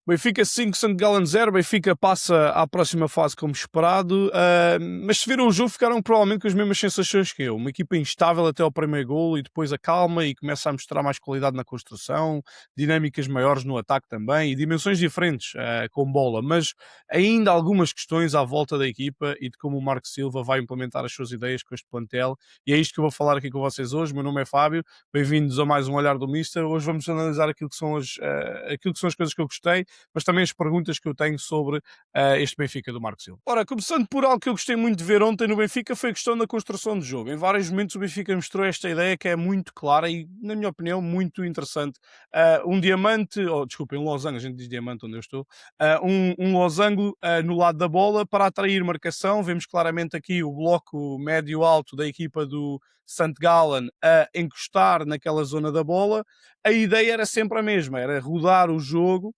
Benfica 5, St. Gallen 0, Benfica passa à próxima fase como esperado, mas se viram o jogo ficaram provavelmente com as mesmas sensações que eu, uma equipa instável até ao primeiro golo e depois acalma e começa a mostrar mais qualidade na construção, dinâmicas maiores no ataque também e dimensões diferentes com bola, mas ainda algumas questões à volta da equipa e de como o Marco Silva vai implementar as suas ideias com este plantel, e é isto que eu vou falar aqui com vocês hoje. Meu nome é Fábio, bem-vindos a mais um Olhar do Mister. Hoje vamos analisar aquilo que são as coisas que eu gostei, mas também as perguntas que eu tenho sobre este Benfica do Marco Silva. Ora, começando por algo que eu gostei muito de ver ontem no Benfica, foi a questão da construção do jogo. Em vários momentos o Benfica mostrou esta ideia que é muito clara e, na minha opinião, muito interessante. Um diamante, ou desculpem, um losango, a gente diz diamante onde eu estou, um losango no lado da bola para atrair marcação. Vemos claramente aqui o bloco médio-alto da equipa do St. Gallen a encostar naquela zona da bola. A ideia era sempre a mesma, era rodar o jogo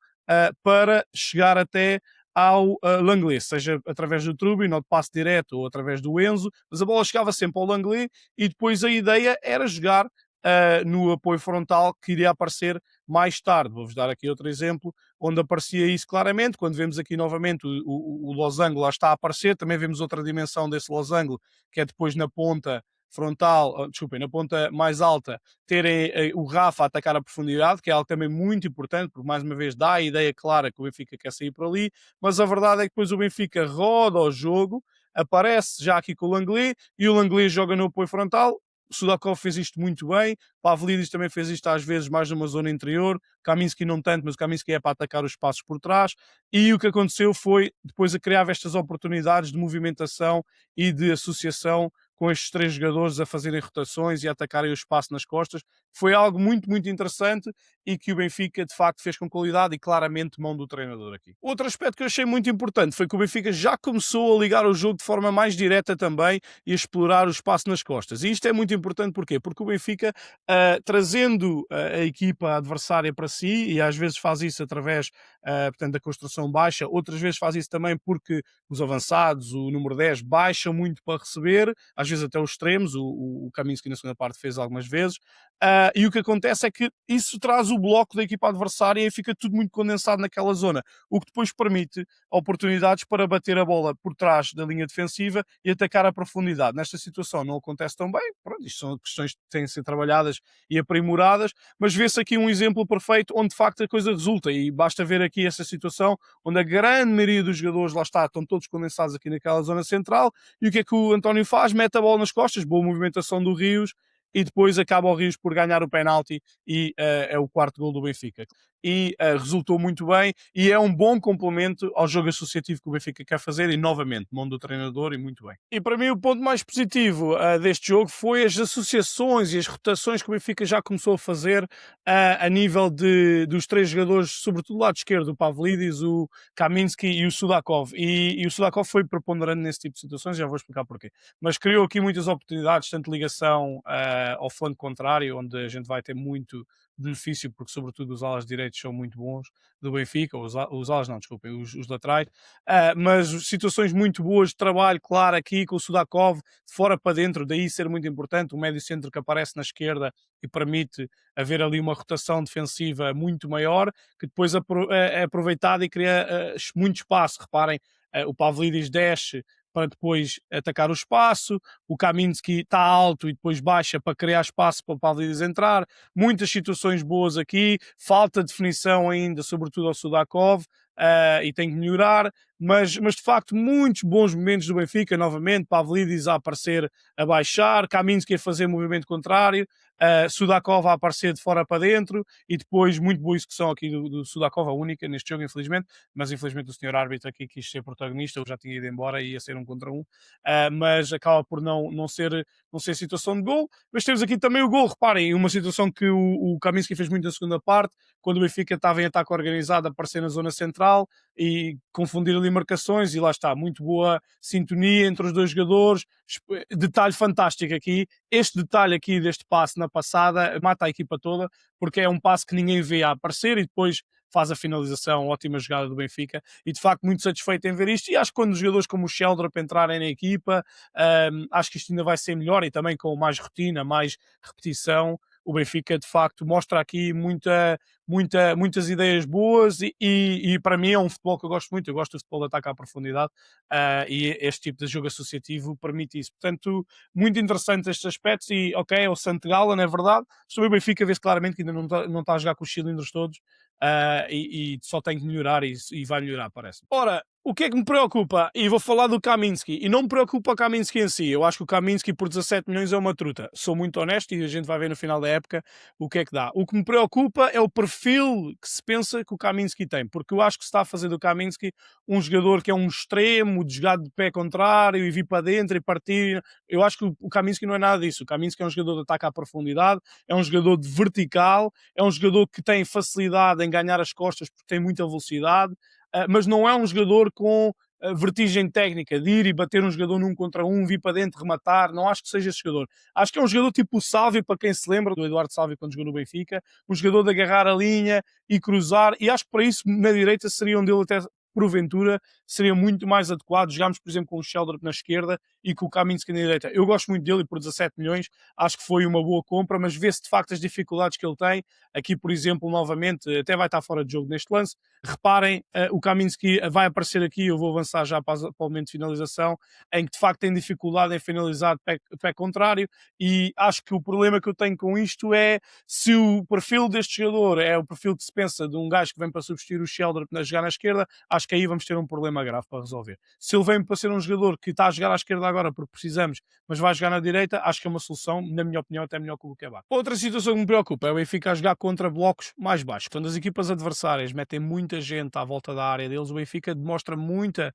para chegar até ao Langley, seja através do Trubi, no passe direto ou através do Enzo, mas a bola chegava sempre ao Langley e depois a ideia era jogar no apoio frontal que iria aparecer mais tarde. Vou-vos dar aqui outro exemplo onde aparecia isso claramente. Quando vemos aqui novamente o losango lá está a aparecer, também vemos outra dimensão desse losango, que é depois na ponta frontal, desculpem, na ponta mais alta, terem o Rafa a atacar a profundidade, que é algo também muito importante, porque mais uma vez dá a ideia clara que o Benfica quer sair por ali, mas a verdade é que depois o Benfica roda o jogo, aparece já aqui com o Langley, e o Langley joga no apoio frontal. O Sudakov fez isto muito bem, Pavlidis também fez isto às vezes mais numa zona interior, Kaminski não tanto, mas o Kaminski é para atacar os espaços por trás, e o que aconteceu foi, depois a criar estas oportunidades de movimentação e de associação com estes três jogadores a fazerem rotações e a atacarem o espaço nas costas. Foi algo muito, muito interessante e que o Benfica de facto fez com qualidade e claramente mão do treinador aqui. Outro aspecto que eu achei muito importante foi que o Benfica já começou a ligar o jogo de forma mais direta também e a explorar o espaço nas costas. E isto é muito importante porquê? Porque o Benfica, trazendo a equipa adversária para si, e às vezes faz isso através portanto, da construção baixa, outras vezes faz isso também porque os avançados, o número 10, baixam muito para receber, às vezes até os extremos, o Kaminski na segunda parte fez algumas vezes, e o que acontece é que isso traz o bloco da equipa adversária e fica tudo muito condensado naquela zona, o que depois permite oportunidades para bater a bola por trás da linha defensiva e atacar a profundidade. Nesta situação não acontece tão bem, pronto, isto são questões que têm de ser trabalhadas e aprimoradas, mas vê-se aqui um exemplo perfeito onde de facto a coisa resulta, e basta ver aqui essa situação onde a grande maioria dos jogadores lá está, estão todos condensados aqui naquela zona central, e o que é que o António faz? Mete a bola nas costas, boa movimentação do Rios, e depois acaba o Rios por ganhar o penalti e é o quarto gol do Benfica. E resultou muito bem e é um bom complemento ao jogo associativo que o Benfica quer fazer, e novamente, mão do treinador, e muito bem. E para mim o ponto mais positivo deste jogo foi as associações e as rotações que o Benfica já começou a fazer a nível dos três jogadores, sobretudo do lado esquerdo, o Pavlidis, o Kaminski e o Sudakov. E o Sudakov foi preponderante nesse tipo de situações, já vou explicar porquê. Mas criou aqui muitas oportunidades, tanto ligação ao flanco contrário, onde a gente vai ter muito benefício, porque sobretudo os alas direitos são muito bons do Benfica, os alas não, desculpem, os laterais, mas situações muito boas de trabalho, claro, aqui com o Sudakov, de fora para dentro, daí ser muito importante, o médio centro que aparece na esquerda e permite haver ali uma rotação defensiva muito maior, que depois é aproveitada e cria muito espaço. Reparem, o Pavlidis desce para depois atacar o espaço, o Kaminski está alto e depois baixa para criar espaço para o Pavlidis entrar, muitas situações boas aqui, falta de definição ainda, sobretudo ao Sudakov, e tem que melhorar, mas de facto muitos bons momentos do Benfica, novamente, Pavlidis a aparecer a baixar, Kaminski a fazer movimento contrário, Sudakov a aparecer de fora para dentro, e depois muito boa execução aqui do Sudakov, a única neste jogo, infelizmente, mas infelizmente o senhor árbitro aqui quis ser protagonista, eu já tinha ido embora e ia ser um contra um, mas acaba por não ser situação de gol. Mas temos aqui também o gol, reparem, uma situação que o Kaminski fez muito na segunda parte, quando o Benfica estava em ataque organizado, a aparecer na zona central e confundir ali marcações, e lá está, muito boa sintonia entre os dois jogadores. Detalhe fantástico aqui, este detalhe aqui deste passe na passada mata a equipa toda, porque é um passe que ninguém vê a aparecer e depois faz a finalização, ótima jogada do Benfica, e de facto muito satisfeito em ver isto, e acho que quando os jogadores como o Sheldrop entrarem na equipa, acho que isto ainda vai ser melhor, e também com mais rotina, mais repetição, o Benfica de facto mostra aqui muitas ideias boas e para mim é um futebol que eu gosto muito. Eu gosto do futebol de ataque à profundidade, e este tipo de jogo associativo permite isso. Portanto, muito interessante estes aspectos e ok, é o Santo Gala, não é verdade? Sobre o Benfica vê-se claramente que ainda não está a jogar com os cilindros todos, e só tem que melhorar e vai melhorar, parece. Ora, o que é que me preocupa? E vou falar do Kaminski. E não me preocupa o Kaminski em si. Eu acho que o Kaminski por 17 milhões é uma truta. Sou muito honesto e a gente vai ver no final da época o que é que dá. O que me preocupa é o perfil que se pensa que o Kaminski tem. Porque eu acho que se está a fazer do Kaminski um jogador que é um extremo, de jogar de pé contrário e vir para dentro e partir. Eu acho que o Kaminski não é nada disso. O Kaminski é um jogador de ataque à profundidade, é um jogador de vertical, é um jogador que tem facilidade em ganhar as costas porque tem muita velocidade. Mas não é um jogador com vertigem técnica de ir e bater um jogador num contra um, vir para dentro, rematar. Não acho que seja esse jogador. Acho que é um jogador tipo o Sálvio, para quem se lembra do Eduardo Sálvio quando jogou no Benfica, um jogador de agarrar a linha e cruzar, e acho que para isso na direita seria onde ele até porventura seria muito mais adequado. Jogámos, por exemplo, com o Sheldrop na esquerda e com o Kaminski na direita. Eu gosto muito dele e por 17 milhões acho que foi uma boa compra, mas vê-se de facto as dificuldades que ele tem. Aqui, por exemplo, novamente, até vai estar fora de jogo neste lance. Reparem, o Kaminski vai aparecer aqui, eu vou avançar já para o momento de finalização, em que de facto tem dificuldade em finalizar de pé contrário, e acho que o problema que eu tenho com isto é se o perfil deste jogador é o perfil que se pensa de um gajo que vem para substituir o Sheldrop a jogar na esquerda, acho que aí vamos ter um problema grave para resolver. Se ele vem para ser um jogador que está a jogar à esquerda agora porque precisamos, mas vai jogar na direita, acho que é uma solução, na minha opinião, até melhor que o Buquebá. Outra situação que me preocupa é o Benfica a jogar contra blocos mais baixos. Quando as equipas adversárias metem muita gente à volta da área deles, o Benfica demonstra muita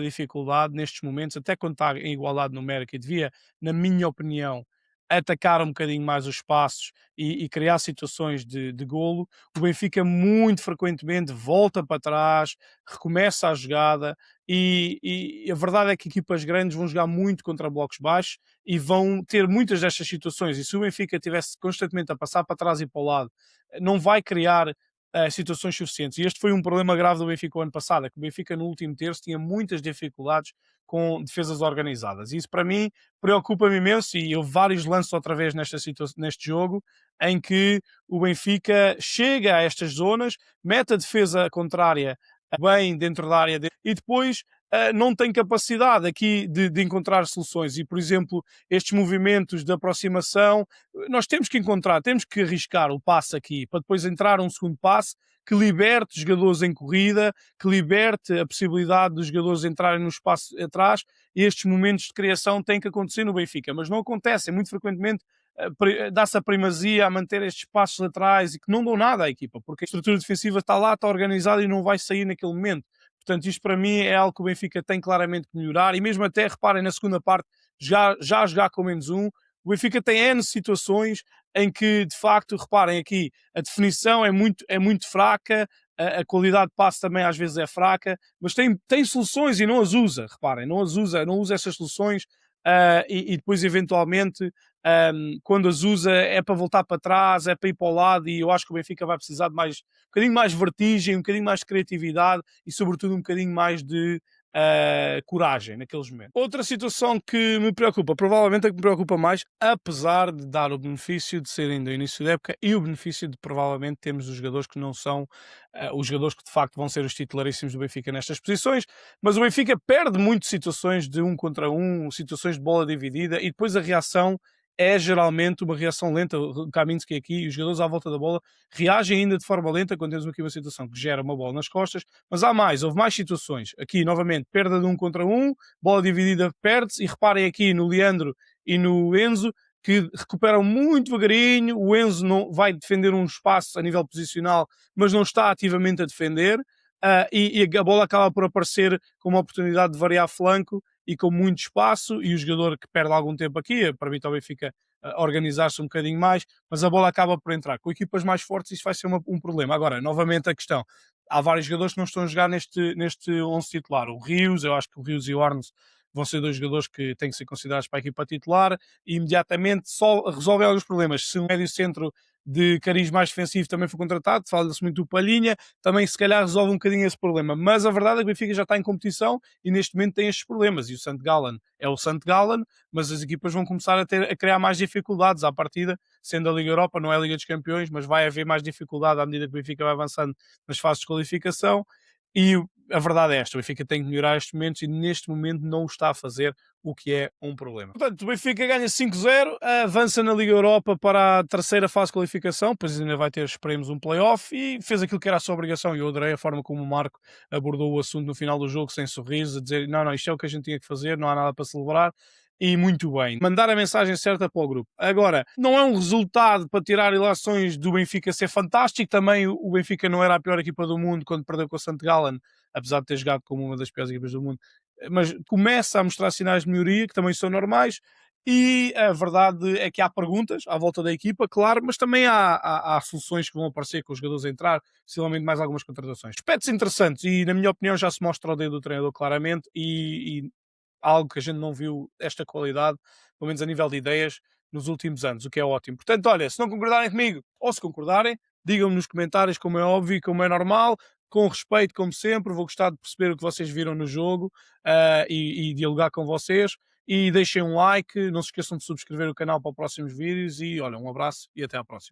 dificuldade nestes momentos, até quando está em igualdade numérica, e devia, na minha opinião, atacar um bocadinho mais os espaços e criar situações de golo. O Benfica muito frequentemente volta para trás, recomeça a jogada e a verdade é que equipas grandes vão jogar muito contra blocos baixos e vão ter muitas destas situações, e se o Benfica estivesse constantemente a passar para trás e para o lado, não vai criar situações suficientes. E este foi um problema grave do Benfica o ano passado, é que o Benfica no último terço tinha muitas dificuldades com defesas organizadas. E isso para mim preocupa-me imenso, e houve vários lances outra vez neste jogo em que o Benfica chega a estas zonas, mete a defesa contrária bem dentro da área dele, e depois não tem capacidade aqui de encontrar soluções. E, por exemplo, estes movimentos de aproximação, nós temos que encontrar, temos que arriscar o passe aqui, para depois entrar um segundo passe que liberte jogadores em corrida, que liberte a possibilidade dos jogadores entrarem no espaço atrás, e estes momentos de criação têm que acontecer no Benfica, mas não acontecem. Muito frequentemente dá-se a primazia a manter estes passos laterais e que não dão nada à equipa, porque a estrutura defensiva está lá, está organizada e não vai sair naquele momento. Portanto, isto para mim é algo que o Benfica tem claramente que melhorar, e mesmo até, reparem, na segunda parte, já a jogar com menos um, o Benfica tem N situações em que, de facto, reparem aqui, a definição é muito fraca, a qualidade de passe também às vezes é fraca, mas tem soluções e não as usa, reparem, não usa essas soluções, e depois eventualmente quando as usa é para voltar para trás, é para ir para o lado, e eu acho que o Benfica vai precisar de um bocadinho mais vertigem, um bocadinho mais de criatividade e sobretudo um bocadinho mais de coragem naqueles momentos. Outra situação que me preocupa, provavelmente a que me preocupa mais, apesar de dar o benefício de ser ainda o início da época e o benefício de provavelmente termos os jogadores que não são os jogadores que de facto vão ser os titularíssimos do Benfica nestas posições, mas o Benfica perde muito situações de um contra um, situações de bola dividida, e depois a reação é geralmente uma reação lenta. O Kaminski aqui e os jogadores à volta da bola reagem ainda de forma lenta quando temos aqui uma situação que gera uma bola nas costas, mas houve mais situações. Aqui, novamente, perda de um contra um, bola dividida perde-se, e reparem aqui no Leandro e no Enzo, que recuperam muito devagarinho. O Enzo não vai defender um espaço a nível posicional, mas não está ativamente a defender, e a bola acaba por aparecer com uma oportunidade de variar flanco e com muito espaço, e o jogador que perde algum tempo aqui permite ao Benfica organizar-se um bocadinho mais, mas a bola acaba por entrar. Com equipas mais fortes isso vai ser um problema. Agora, novamente a questão, há vários jogadores que não estão a jogar neste 11 titular. O Rios, eu acho que o Rios e o Arnes vão ser dois jogadores que têm que ser considerados para a equipa titular, e imediatamente só resolvem alguns problemas. Se o médio centro de cariz mais defensivo também foi contratado, fala-se muito do Palhinha, também se calhar resolve um bocadinho esse problema, mas a verdade é que o Benfica já está em competição e neste momento tem estes problemas, e o St. Gallen é o St. Gallen, mas as equipas vão começar a criar mais dificuldades à partida, sendo a Liga Europa, não é a Liga dos Campeões, mas vai haver mais dificuldade à medida que o Benfica vai avançando nas fases de qualificação, e a verdade é esta, o Benfica tem que melhorar estes momentos e neste momento não o está a fazer, o que é um problema. Portanto, o Benfica ganha 5-0, avança na Liga Europa para a terceira fase de qualificação, pois ainda vai ter, esperemos, um play-off, e fez aquilo que era a sua obrigação, e eu adorei a forma como o Marco abordou o assunto no final do jogo, sem sorriso, a dizer, não, não, isto é o que a gente tinha que fazer, não há nada para celebrar, e muito bem. Mandar a mensagem certa para o grupo. Agora, não é um resultado para tirar ilações do Benfica ser fantástico. Também o Benfica não era a pior equipa do mundo quando perdeu com o St. Gallen, apesar de ter jogado como uma das piores equipas do mundo. Mas começa a mostrar sinais de melhoria, que também são normais. E a verdade é que há perguntas à volta da equipa, claro, mas também há soluções que vão aparecer com os jogadores a entrar, possivelmente mais algumas contratações. Aspectos interessantes e, na minha opinião, já se mostra o dedo do treinador claramente e algo que a gente não viu esta qualidade, pelo menos a nível de ideias, nos últimos anos, o que é ótimo. Portanto, olha, se não concordarem comigo ou se concordarem, digam-me nos comentários, como é óbvio e como é normal, com respeito, como sempre. Vou gostar de perceber o que vocês viram no jogo e dialogar com vocês. E deixem um like, não se esqueçam de subscrever o canal para os próximos vídeos. E olha, um abraço e até à próxima.